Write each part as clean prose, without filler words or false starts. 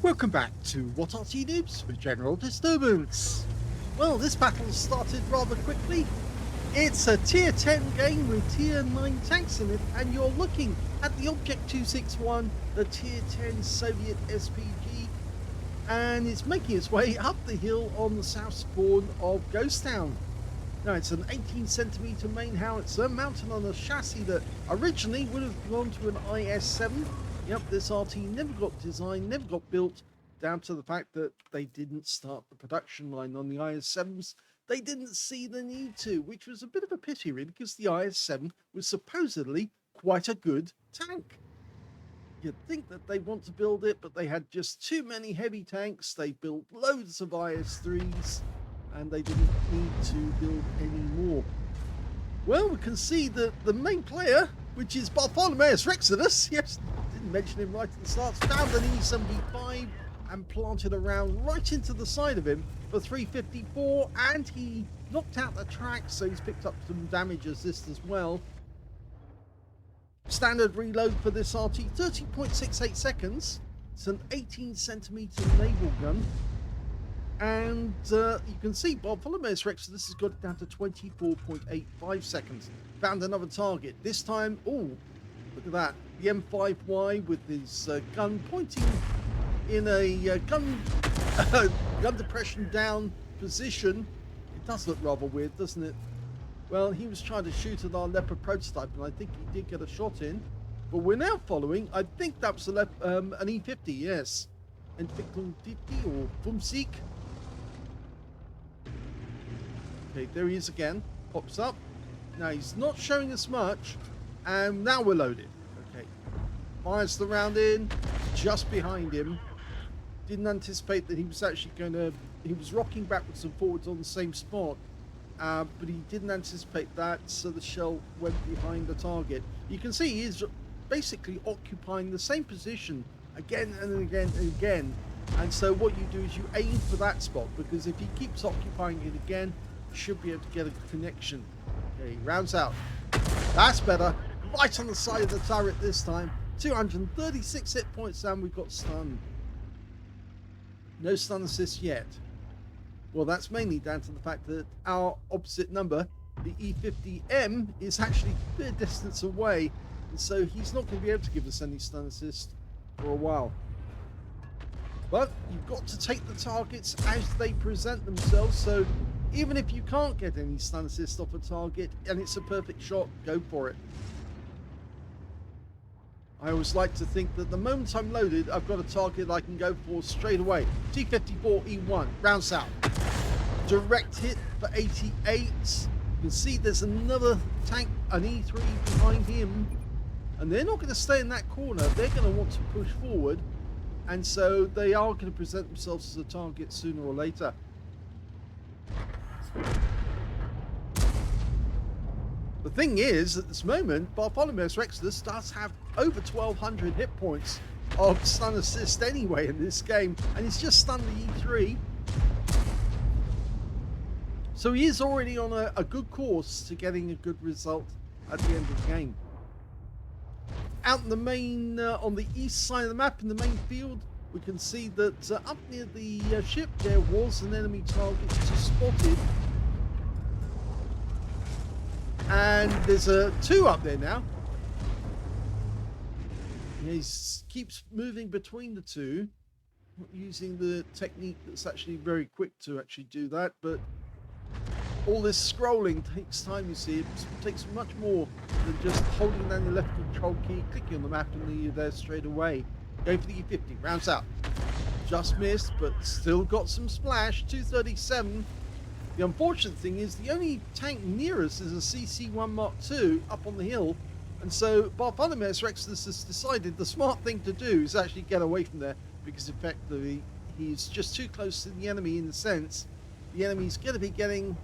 Welcome back to What Arty Noobs with General Disturbance. Well, this battle started rather quickly. It's a tier 10 game with tier 9 tanks in it, and you're looking at the Object 261, the tier 10 Soviet SPG, and it's making its way up the hill on the south spawn of Ghost Town. Now, it's an 18cm main howitzer mounted on a chassis that originally would have gone to an IS-7. Yep, this RT never got designed, never got built, down to the fact that they didn't start the production line on the IS-7s. They didn't see the need to, which was a bit of a pity really, because the IS-7 was supposedly quite a good tank. You'd think that they want to build it, but they had just too many heavy tanks. They built loads of IS-3s, and they didn't need to build any more. Well, we can see that the main player, which is BertholomaeusRexodus, yes, didn't mention him right at the start, found an E75 and planted a round right into the side of him for 354, and he knocked out the track, so he's picked up some damage assist as well. Standard reload for this RT, 30.68 seconds. It's an 18cm naval gun. And you can see BertholomaeusRexodus has got it down to 24.85 seconds. Found another target. This time, oh, look at that. The M5Y with his gun pointing in a gun depression down position. It does look rather weird, doesn't it? Well, he was trying to shoot at our Leopard prototype, and I think he did get a shot in. But we're now following, I think that was an E50, yes. Entwicklung 50 or Fumsieg. Okay, there he is again. Pops up. Now he's not showing us much, and now we're loaded. Okay, fires the round in, just behind him. Didn't anticipate that he was actually going to. He was rocking backwards and forwards on the same spot, but he didn't anticipate that, so the shell went behind the target. You can see he is basically occupying the same position again and again and again. And so what you do is you aim for that spot, because if he keeps occupying it again, you should be able to get a connection. Okay, rounds out. That's better. Right on the side of the turret this time. 236 hit points, and we've got stunned. No stun assist yet. Well, that's mainly down to the fact that our opposite number, the E50M, is actually a bit of distance away, and so he's not going to be able to give us any stun assist for a while. But you've got to take the targets as they present themselves, so even if you can't get any stun assist off a target and it's a perfect shot, go for it. I always like to think that the moment I'm loaded, I've got a target I can go for straight away. T-54E1, round south. Direct hit for 88. You can see there's another tank, an E3 behind him, and they're not going to stay in that corner. They're going to want to push forward, and so they are going to present themselves as a target sooner or later. The thing is, at this moment, BertholomaeusRexodus does have over 1,200 hit points of stun assist anyway in this game, and he's just stunned the E3. So he is already on a good course to getting a good result at the end of the game. Out in the main, on the east side of the map, in the main field, we can see that up near the ship there was an enemy target just spotted. And there's two up there now. He keeps moving between the two, not using the technique that's actually very quick to actually do that, but all this scrolling takes time, you see. It takes much more than just holding down the left control key, clicking on the map, and then you're there straight away. Going for the E50, rounds out. Just missed, but still got some splash. 237. The unfortunate thing is the only tank near us is a CC1 Mark II up on the hill, and so BertholomaeusRexodus has decided the smart thing to do is actually get away from there, because effectively he's just too close to the enemy in the sense the enemy's going to be getting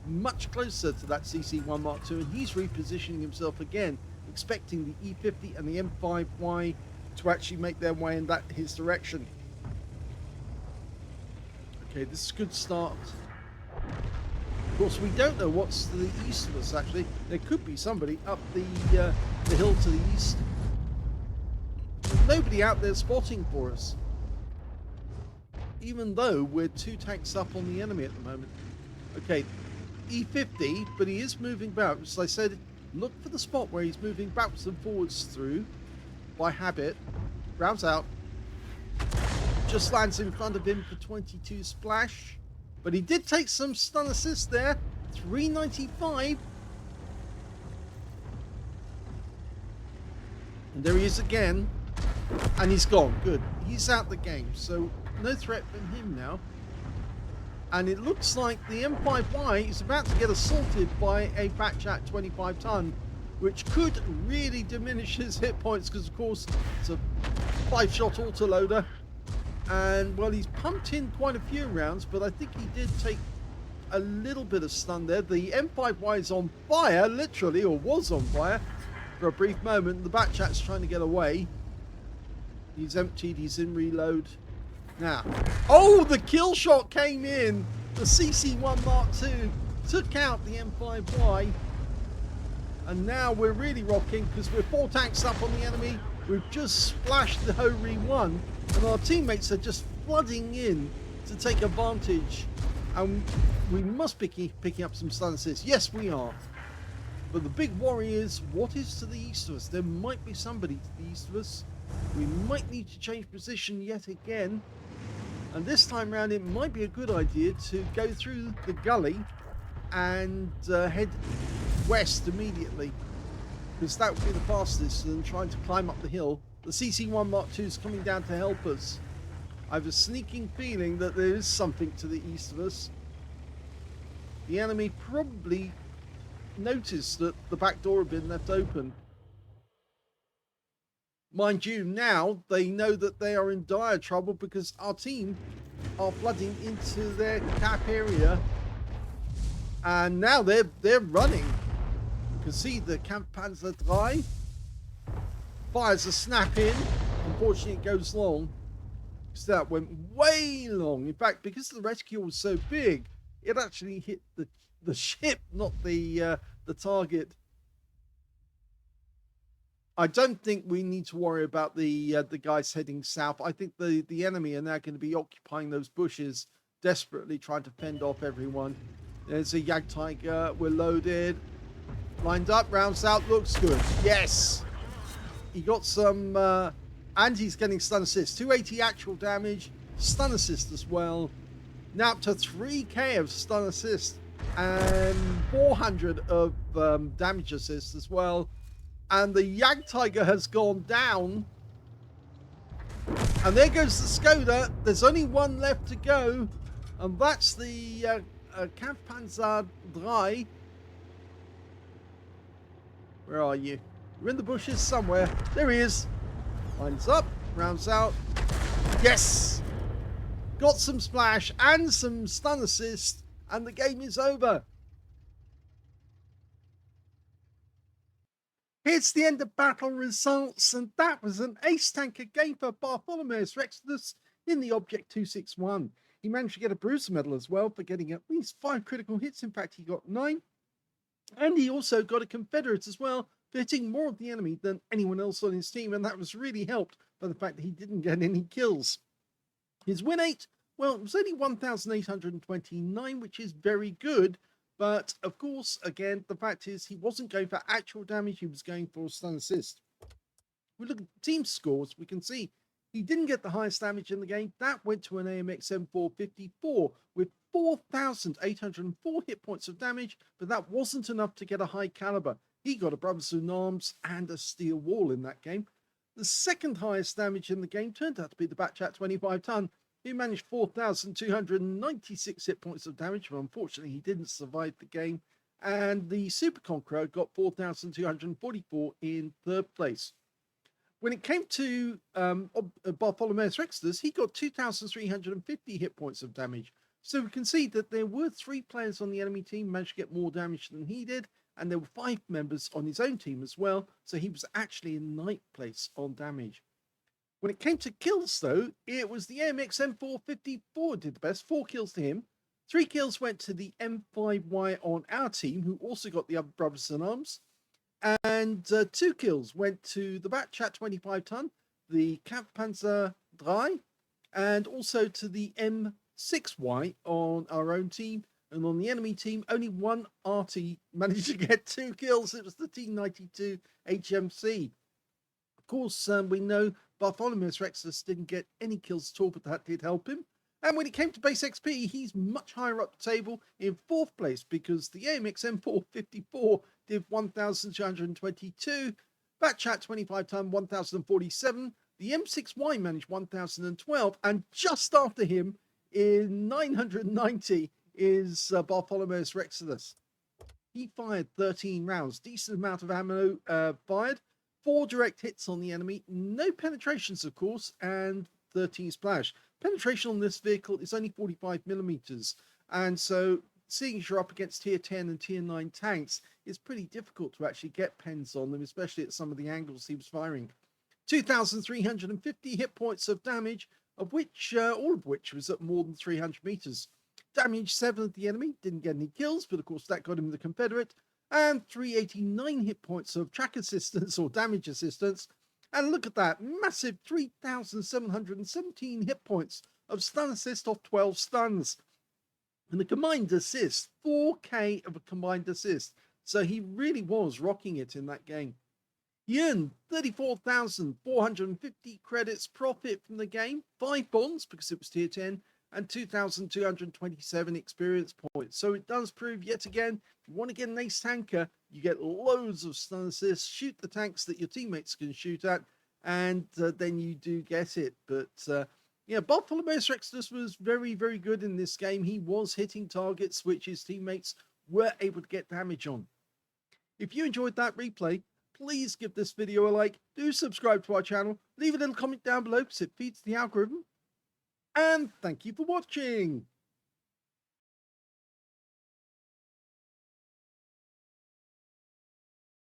much closer to that CC1 Mark II, and he's repositioning himself again, expecting the E50 and the M5Y to actually make their way in his direction. Okay, this is a good start. Of course, we don't know what's to the east of us, actually. There could be somebody up the hill to the east. There's nobody out there spotting for us. even though we're 2 tanks up on the enemy at the moment. Okay, E50, but he is moving backwards. As I said, look for the spot where he's moving backwards and forwards through by habit. Rounds out. Just lands in front of him for 22 splash. But he did take some stun assist there. 395. And there he is again. And he's gone. Good. He's out the game. So no threat from him now. And it looks like the M5Y is about to get assaulted by a Batchat 25 ton, which could really diminish his hit points because, of course, it's a 5-shot autoloader. And, well, he's pumped in quite a few rounds, but I think he did take a little bit of stun there. The M5Y is on fire, literally, or was on fire for a brief moment. The Batchat's trying to get away. He's emptied, he's in reload. Now, oh, the kill shot came in. The CC1 Mark II took out the M5Y. And now we're really rocking because we're 4 tanks up on the enemy. We've just splashed the Ho-Ri 1. And our teammates are just flooding in to take advantage. And we must be picking up some stun assists. Yes, we are. But the big worry is, what is to the east of us? There might be somebody to the east of us. We might need to change position yet again. And this time round, it might be a good idea to go through the gully and head west immediately. Because that would be the fastest than trying to climb up the hill. The CC1 Mark II is coming down to help us. I have a sneaking feeling that there is something to the east of us. The enemy probably noticed that the back door had been left open. Mind you, now they know that they are in dire trouble because our team are flooding into their cap area. And now they're running. You can see the Kampfpanzer III fires a snap in. Unfortunately, it goes long. So that went way long. In fact, because the rescue was so big, it actually hit the ship, not the target. I don't think we need to worry about the guys heading south. I think the enemy are now going to be occupying those bushes, desperately trying to fend off everyone. There's a Jagdtiger. We're loaded. Lined up. Rounds out. Looks good. Yes. He got some... and he's getting stun assist. 280 actual damage. Stun assist as well. Now up to 3k of stun assist. And 400 of damage assist as well. And the Jagdtiger has gone down. And there goes the Skoda. There's only one left to go. And that's the Kampfpanzer III. Where are you? You're in the bushes somewhere. There he is. Lines up. Rounds out. Yes! Got some splash and some stun assist. And the game is over. Here's the end of battle results, and that was an ace tanker game for BertholomaeusRexodus in the Object 261. He managed to get a Bruiser medal as well for getting at least 5 critical hits. In fact, he got 9. And he also got a Confederate as well, for hitting more of the enemy than anyone else on his team, and that was really helped by the fact that he didn't get any kills. His win rate, well, it was only 1,829, which is very good. But, of course, again, the fact is he wasn't going for actual damage. He was going for stun assist. We look at the team scores. We can see he didn't get the highest damage in the game. That went to an AMX M454 with 4,804 hit points of damage. But that wasn't enough to get a high caliber. He got a Brothers in Arms and a steel wall in that game. The second highest damage in the game turned out to be the Batchat 25 ton. He managed 4,296 hit points of damage, but unfortunately he didn't survive the game. And the Super Conqueror got 4,244 in third place. When it came to BertholomaeusRexodus, he got 2,350 hit points of damage. So we can see that there were 3 players on the enemy team who managed to get more damage than he did. And there were 5 members on his own team as well. So he was actually in 9th place on damage. When it came to kills, though, it was the AMX M454 did the best. 4 kills to him. 3 kills went to the M5Y on our team, who also got the other Brothers in Arms. And 2 kills went to the Batchat 25 ton, the Kampfpanzer III, and also to the M6Y on our own team. And on the enemy team, only one Arty managed to get 2 kills. It was the T92 HMC. Of course, we know BertholomaeusRexodus didn't get any kills at all, but that did help him. And when it came to base XP, he's much higher up the table in 4th place because the AMX M454 did 1,222, Batchat 25 time 1,047, the M6Y managed 1,012, and just after him in 990 is BertholomaeusRexodus. He fired 13 rounds, decent amount of ammo fired, 4 direct hits on the enemy, no penetrations of course, and 13 splash. Penetration on this vehicle is only 45mm, and so seeing as you're up against tier 10 and tier 9 tanks, it's pretty difficult to actually get pens on them, especially at some of the angles he was firing. 2,350 hit points of damage, of which all of which was at more than 300 meters. Damage 7 of the enemy, didn't get any kills, but of course that got him the Confederate, and 389 hit points of track assistance or damage assistance. And look at that, massive 3,717 hit points of stun assist off 12 stuns. And the combined assist, 4K of a combined assist. So he really was rocking it in that game. He earned 34,450 credits profit from the game, 5 bonds because it was tier 10, and 2,227 experience points. So it does prove yet again, if you want to get an ace tanker, you get loads of stun assists, shoot the tanks that your teammates can shoot at, and then you do get it. But yeah, BertholomaeusRexodus was very, very good in this game. He was hitting targets which his teammates were able to get damage on. If you enjoyed that replay, please give this video a like, do subscribe to our channel, leave a little comment down below because it feeds the algorithm. And thank you for watching.